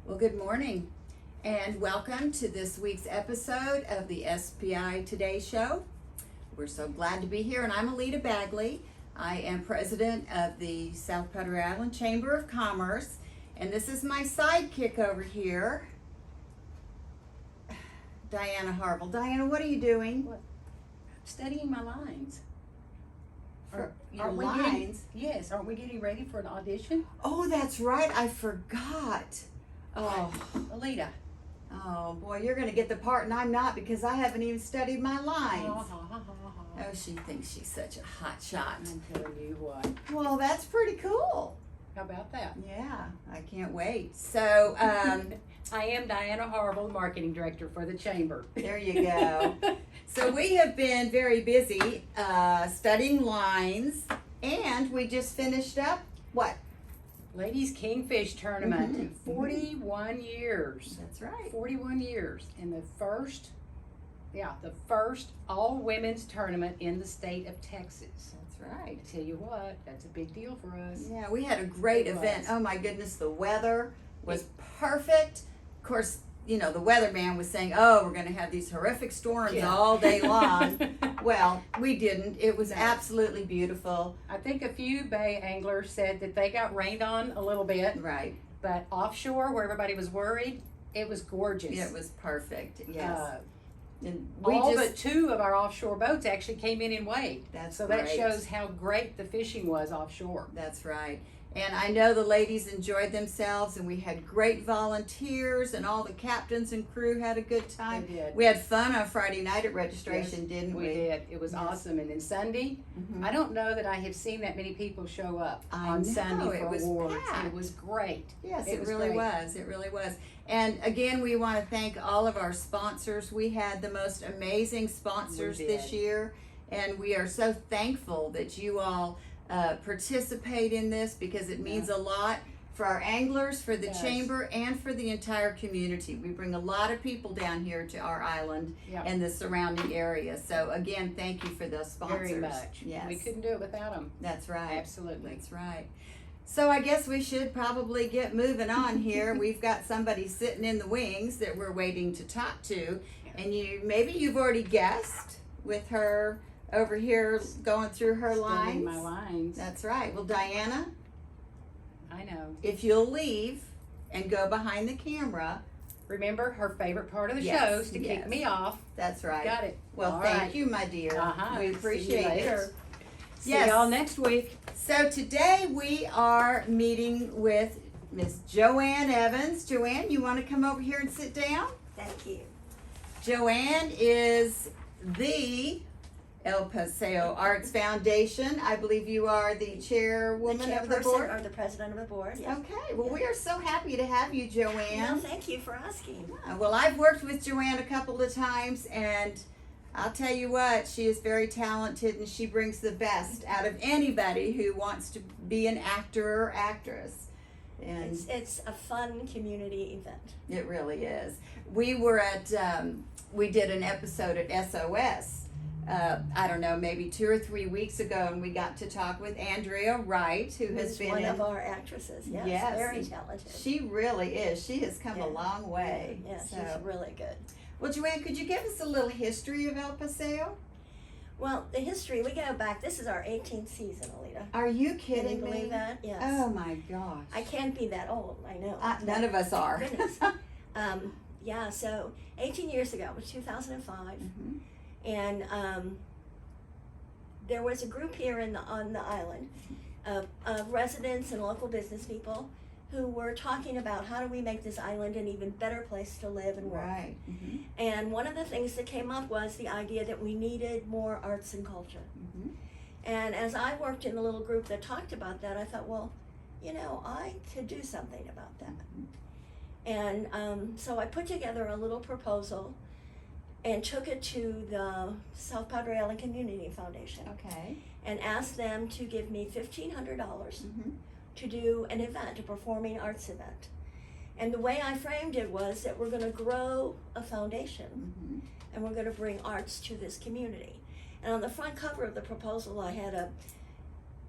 Well, good morning and welcome to this week's episode of the SPI Today Show. We're so glad to be here, and I'm Alita Bagley. I am president of the South Padre Island Chamber of Commerce, and this is my sidekick over here, Dianna Harville. Dianna, what are you doing? What? Studying my lines. Your lines? Yes, aren't we getting ready for an audition? Oh, that's right, I forgot. Oh, Alita. oh boy, you're gonna get the part and I'm not because I haven't even studied my lines. Oh, she thinks she's such a hot shot. I'm telling you what. Well, that's pretty cool. How about that? Yeah, I can't wait. So, I am Dianna Harville, Marketing Director for the Chamber. there you go. So we have been very busy studying lines, and we just finished up, what? Ladies Kingfish Tournament. Mhm, 41 years. That's right. 41 years. And the first all women's tournament in the state of Texas. That's right. I tell you what, that's a big deal for us. Yeah, we had a great It event. was. Oh my goodness, the weather was perfect. Of course, you know, the weatherman was saying, oh, we're going to have these horrific storms Yeah. all day long. Well, we didn't. It was No. absolutely beautiful. I think a few bay anglers said that they got rained on a little bit, Right. but offshore where everybody was worried, it was gorgeous. It was perfect. Yes. And All but two of our offshore boats actually came in waved. That's So that great. shows how great the fishing was offshore. That's right. And I know the ladies enjoyed themselves, and we had great volunteers, and all the captains and crew had a good time. They did. We had fun on Friday night at registration, didn't we? We did. It was Yes. awesome. And then Sunday, Mhm. I don't know that I have seen that many people show up I on know, Sunday it for was awards. packed. It was great. Yes, It it was really great. was. It really was. And again, we want to thank all of our sponsors. We had the most amazing sponsors We this did. year, and we are so thankful that you all participate in this because it means a lot for our anglers, for the Yes. chamber, and for the entire community. We bring a lot of people down here to our island Yeah. and the surrounding area. So again, thank you for those sponsors. Very much. Yes, We couldn't do it without them. that's right. Absolutely. That's right. So I guess we should probably get moving on here. We've got somebody sitting in the wings that we're waiting to talk to, and you've already guessed with her over here going through her Studying lines. my lines. That's right. Well, Dianna, I know. if you'll leave and go behind the camera, Remember, her favorite part of the Yes, show is to yes. kick me off. that's right. Got it. Well, All thank right. you, my dear. Uh-huh. We See you appreciate later. it. See Yes. y'all next week. So today we are meeting with Miss JoAnn Evans. JoAnn, you want to come over here and sit down? Thank you. JoAnn is the El Paseo Arts Foundation. I believe you are the chairwoman The of the chairperson board. or the president of the board, yes. Okay, well, we are so happy to have you, Well, JoAnn. thank you for asking. Well, I've worked with JoAnn a couple of times, and I'll tell you what, she is very talented, and she brings the best out of anybody who wants to be an actor or actress. And It's a fun community event. it really is. We were at, we did an episode at SOS, I don't know, maybe 2 or 3 weeks ago, and we got to talk with Andrea Wright, who has Who's been one in, of our actresses, yes, Yes, very and talented. she really is. She has come Yeah. a long way. Yeah, So, she's really good. well, JoAnn, could you give us a little history of El Paseo? Well, the history, we go back, this is our 18th season, Alita. Are you Can kidding you me? believe that? Yes. Oh my gosh. I can't be that old, I know. None of us are. Goodness. Yeah, so 18 years ago, it was 2005. Mhm. And there was a group here on the island of residents and local business people who were talking about how do we make this island an even better place to live and work. Right. Mhm. And one of the things that came up was the idea that we needed more arts and culture. Mhm. And as I worked in the little group that talked about that, I thought, well, you know, I could do something about that. And so I put together a little proposal and took it to the South Padre Island Community Foundation Okay. and asked them to give me $1,500 Mhm. to do an event, a performing arts event. And the way I framed it was that we're going to grow a foundation Mhm. and we're going to bring arts to this community. And on the front cover of the proposal, I had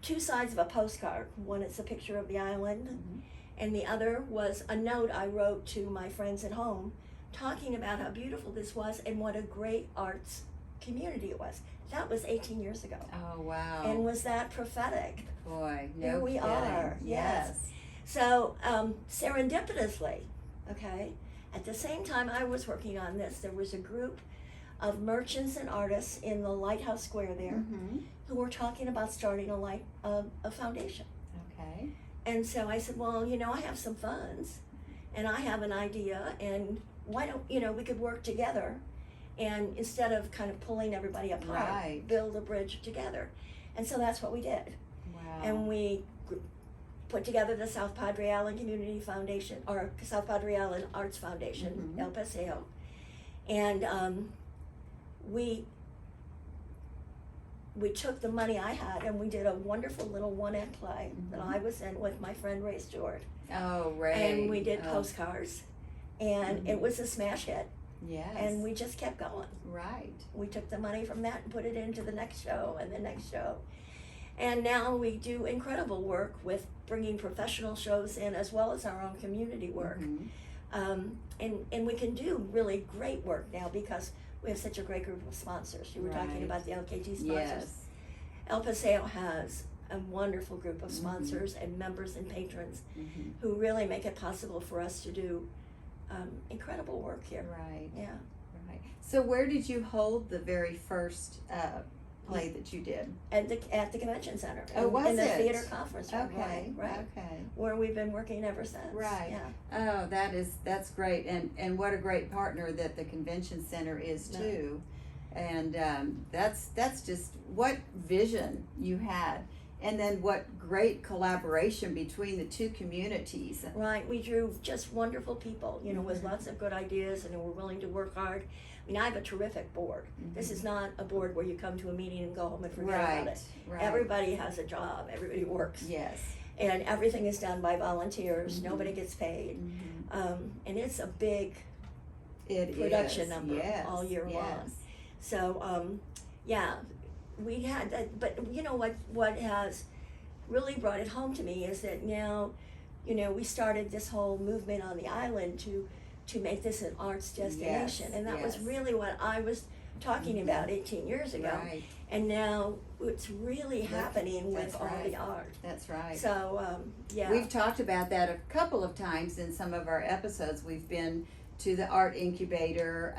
two sides of a postcard. One is a picture of the island, Mhm. and the other was a note I wrote to my friends at home talking about how beautiful this was and what a great arts community it was. That was 18 years ago. Oh, wow. And was that prophetic? Boy, no Here we kidding. are, yes. So serendipitously, okay, at the same time I was working on this, there was a group of merchants and artists in the Lighthouse Square there Mm-hmm. who were talking about starting a foundation. Okay. And so I said, well, you know, I have some funds and I have an idea, and why don't, you know, we could work together, and instead of kind of pulling everybody apart, Right. build a bridge together. And so that's what we did. Wow. And we put together the South Padre Island Community Foundation, or South Padre Island Arts Foundation, Mhm. El Paseo. And we took the money I had and we did a wonderful little one-act play that Mhm. I was in with my friend Ray Stewart. Oh, Ray. And we did Oh, postcards, and it Mhm. was a smash hit, Yes. and we just kept going. Right. We took the money from that and put it into the next show and the next show. And now we do incredible work with bringing professional shows in as well as our own community work. Mhm. And we can do really great work now because we have such a great group of sponsors. You were talking Right. about the LKT sponsors. Yes. El Paseo has a wonderful group of Mhm. sponsors and members and patrons Mhm. who really make it possible for us to do incredible work here. Right. Yeah. Right. So where did you hold the very first play that you did? At the convention center. Oh, was in the it? theater conference room. Okay. Right. Okay. Where we've been working ever since. Right. Yeah. Oh, that's great, and what a great partner that the convention center is No. too, and that's just what vision you had, and then what great collaboration between the two communities. Right. We drew just wonderful people, you know, with Mhm. lots of good ideas and who were willing to work hard. I mean, I have a terrific board. This is not a board where you come to a meeting and go home and forget Right. about it. Right. Everybody has a job. Everybody works. Yes. And everything is done by volunteers. Mhm. Nobody gets paid. Mhm. And it's a big It production is. number Yes. all year long. Yes. So, yeah, we had that, but you know what has really brought it home to me is that now, you know, we started this whole movement on the island to make this an arts destination, Yes, and that was yes. really what I was talking Mhm. about 18 years ago, Right. and now it's really happening with that's all right. the art. That's right. So, yeah. We've talked about that a couple of times in some of our episodes. We've been to the art incubator.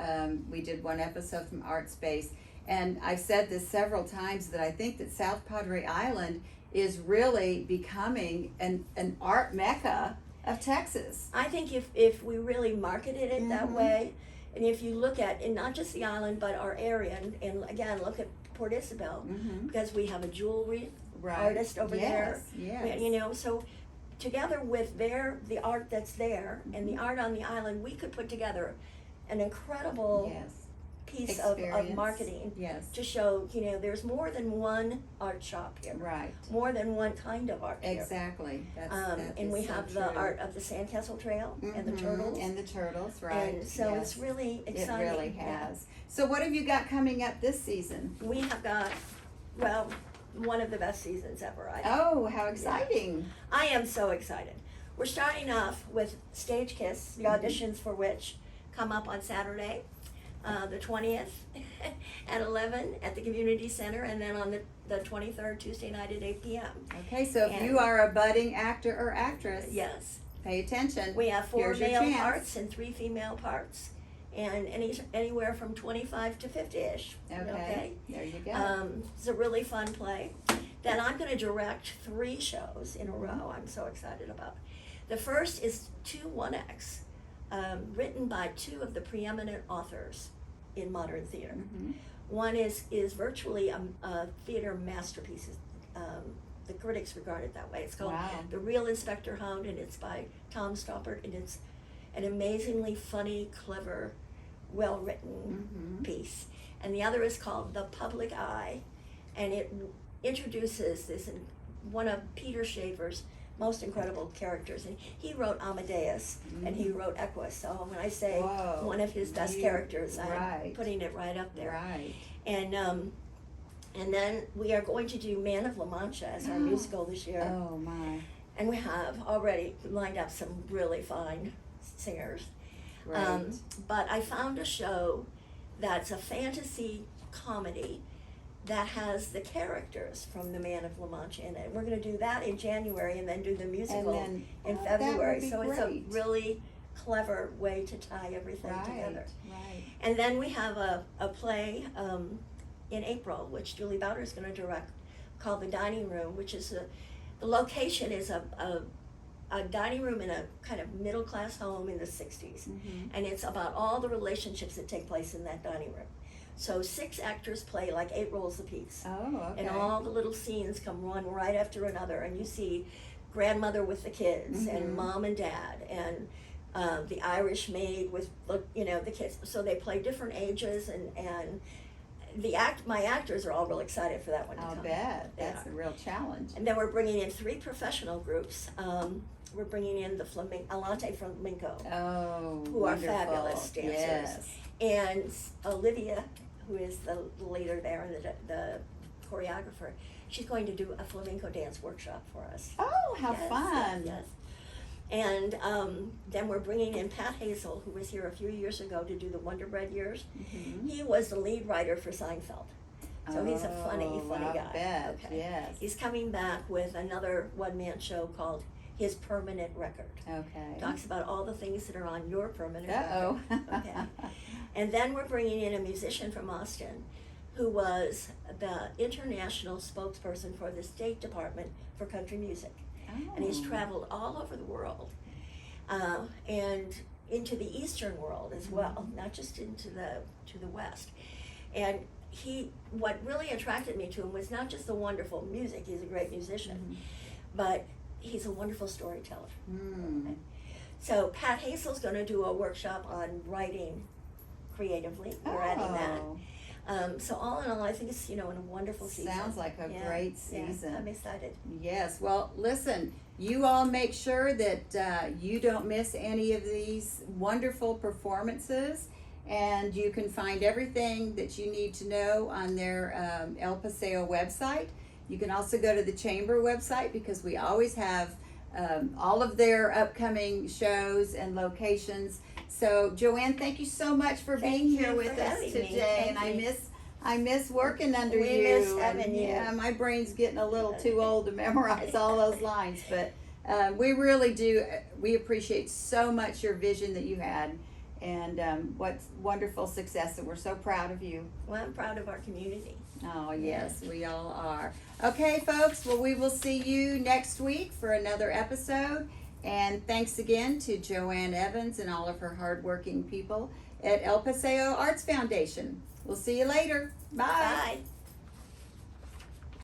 We did one episode from Art Space, and I've said this several times that I think that South Padre Island is really becoming an art mecca of Texas. I think if we really marketed it that Mhm. way, and if you look at, and not just the island, but our area, and again, look at Port Isabel, Mm-hmm. because we have a jewelry Right. artist over there. Yes. You know, so together with the art that's there, and the art on the island, we could put together an incredible Yes. piece of Experience. marketing Yes. to show, you know, there's more than one art shop here, Right. more than one kind of art here. Exactly. That And is we so have the true. art of the Sandcastle Trail and the Mhm. turtles. And the turtles, right. And so yes. it's really exciting. It really Yeah. has. So what have you got coming up this season? We have got, well, one of the best seasons ever. Oh, how exciting. I am so excited. We're starting off with Stage Kiss, the auditions for which come up on Saturday, the 20th at 11 at the Community Center, and then on the 23rd, Tuesday night at 8 p.m. Okay, so if And- you are a budding actor or actress, Yes. pay attention. We have 4 Here's your male chance. parts and 3 female parts, and anywhere from 25 to 50-ish. Okay, there you go. It's a really fun play. Then I'm going to direct 3 shows in a row. I'm so excited about. The first is 2 one-acts, written by 2 of the preeminent authors in modern theater. Mhm. One is virtually a theater masterpiece. The critics regard it that way. It's called Wow. The Real Inspector Hound, and it's by Tom Stoppard, and it's an amazingly funny, clever, well-written Mhm. piece. And the other is called The Public Eye, and it introduces one of Peter Shaver's most incredible characters. And he wrote Amadeus, and he wrote Equus. So when I say Whoa. one of his best You- characters, I'm right. putting it right up there. Right. And then we are going to do Man of La Mancha as our musical this year. Oh my. and we have already lined up some really fine singers. Great. But I found a show that's a fantasy comedy that has the characters from The Man of La Mancha in it. We're going to do that in January and then do the musical then, in that would February. be So it's great. a really clever way to tie everything together. Right. And then we have a play in April, which Julie Bowder is going to direct, called The Dining Room, which is the location is a dining room in a kind of middle class home in the 60s. Mhm. And it's about all the relationships that take place in that dining room. So 6 actors play like 8 roles apiece. Oh, okay. And all the little scenes come one right after another, and you see grandmother with the kids, Mhm. and mom and dad, and the Irish maid with the kids. So they play different ages, and my actors are all real excited for that one to I'll come. bet. They That's are. a real challenge. And then we're bringing in 3 professional groups. We're bringing in the Alita Flamenco, Oh, who wonderful. are fabulous dancers. Yes. And Olivia, who is the leader there and the choreographer, she's going to do a flamenco dance workshop for us. Oh, how Yes, fun. Yes. And then we're bringing in Pat Hazel, who was here a few years ago to do the Wonder Bread years. Mhm. He was the lead writer for Seinfeld. So he's a funny Oh, guy. I bet. Okay. Yes. He's coming back with another one-man show called His Permanent Record. Okay. Talks about all the things that are on your permanent Uh-oh. record. Okay. And then we're bringing in a musician from Austin who was the international spokesperson for the State Department for country music. And he's Oh. traveled all over the world and into the Eastern world as well, not just into the West. And what really attracted me to him was not just the wonderful music, he's a great musician, but he's a wonderful storyteller. Mm. So Pat Hazel's going to do a workshop on writing creatively. We're adding that. Oh. So all in all, I think it's a wonderful season. Sounds like a Yeah, great yeah, season. I'm excited. Yes, well, listen, you all make sure that you don't miss any of these wonderful performances, and you can find everything that you need to know on their El Paseo website. You can also go to the Chamber website because we always have all of their upcoming shows and locations. So, Joanne, thank you so much for Thank being you here for with us having me. today, and Thank you. I miss working under We you. miss and, having you. Yeah, my brain's getting a little too old to memorize all those lines, but we really do. We appreciate so much your vision that you had, and what wonderful success. And we're so proud of you. Well, I'm proud of our community. Oh yes, we all are. Okay, folks. Well, we will see you next week for another episode. And thanks again to JoAnn Evans and all of her hardworking people at El Paseo Arts Foundation. We'll see you later. Bye. Bye.